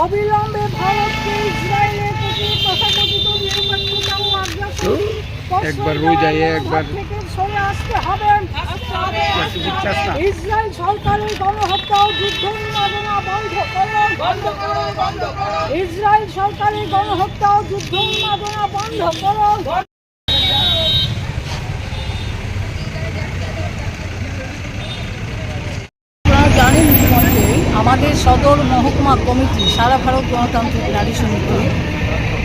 অবিলম্বে ভারতকে ইসরায়েলের প্রতি তথাকথিত নিরপেক্ষতা ও আগ্রাসন একবার রয়ে যায় একবার থেকে সরে আসতে হবে। ইসরায়েল সরকারের গণহত্যা ও যুদ্ধ উন্মাদনা বন্ধ করুন। ইসরায়েল সরকারের গণহত্যা ও যুদ্ধ উন্মাদনা বন্ধ করুন। জানেন ইতিমধ্যে আমাদের সদর মহকুমা কমিটি সারা ভারত গণতান্ত্রিক নারী সমিতি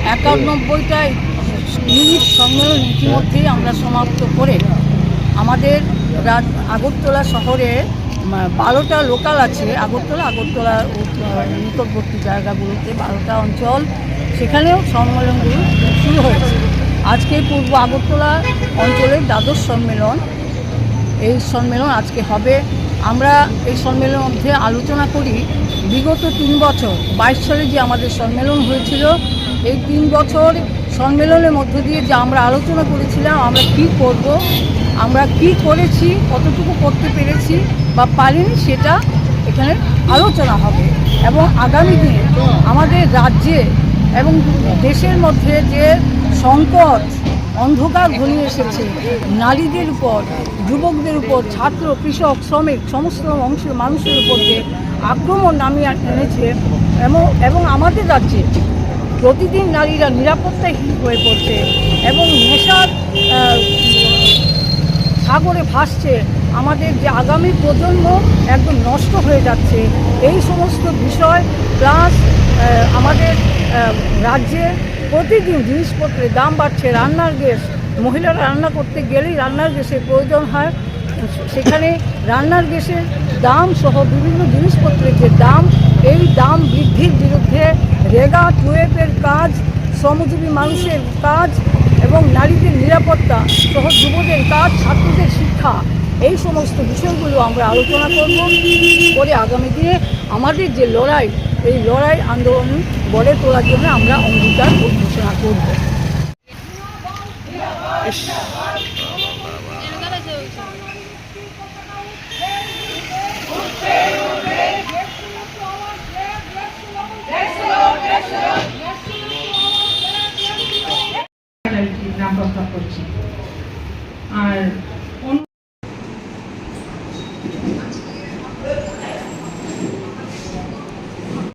91টা ইউনিট সম্মেলন ইতিমধ্যেই আমরা সমাপ্ত করে আমাদের আগরতলা শহরে 12টা লোকাল আছে। আগরতলা নিকটবর্তী জায়গাগুলোতে 12টা অঞ্চল, সেখানেও সম্মেলনগুলো শুরু হয়েছে। আজকে পূর্ব আগরতলা অঞ্চলের দ্বাদশ সম্মেলন, এই সম্মেলন আজকে হবে। আমরা এই সম্মেলনের মধ্যে আলোচনা করি বিগত 3 বছর 22 সালে যে আমাদের সম্মেলন হয়েছিল, এই 3 বছর সম্মেলনের মধ্য দিয়ে যে আমরা আলোচনা করেছিলাম আমরা কি করব, আমরা কি করেছি, কতটুকু করতে পেরেছি বা পারিনি, সেটা এখানে আলোচনা হবে। এবং আগামী দিনে আমাদের রাজ্যে এবং দেশের মধ্যে যে সংকট অন্ধকার ঘনিয়ে এসেছে, নারীদের উপর, যুবকদের উপর, ছাত্র, কৃষক, শ্রমিক সমস্ত অংশের মানুষের উপর যে আক্রমণ নামিয়ে এনেছে এবং আমাদের রাজ্যে প্রতিদিন নারীরা নিরাপত্তাহীন হয়ে পড়ছে এবং নেশার সাগরে ভাসছে, আমাদের যে আগামী প্রজন্ম একদম নষ্ট হয়ে যাচ্ছে, এই সমস্ত বিষয় প্লাস আমাদের রাজ্যে প্রতিদিন জিনিসপত্রের দাম বাড়ছে, রান্নার গ্যাস, মহিলারা রান্না করতে গেলেই রান্নার গ্যাসের প্রয়োজন হয়, সেখানে রান্নার গ্যাসের দাম সহ বিভিন্ন জিনিসপত্রের যে দাম, এই দাম বৃদ্ধির বিরুদ্ধে রেগা টুয়েপের কাজ, শ্রমজীবী মানুষের কাজ এবং নারীদের নিরাপত্তা সহ যুবদের কাজ, ছাত্রদের শিক্ষা, এই সমস্ত বিষয়গুলো আমরা আলোচনা করে আগামী দিনে আমাদের যে লড়াই, এই লড়াই আন্দোলন গড়ে তোলার জন্য আমরা অঙ্গীকার ঘোষণা করব। নাম প্রস্তাব করছি। আর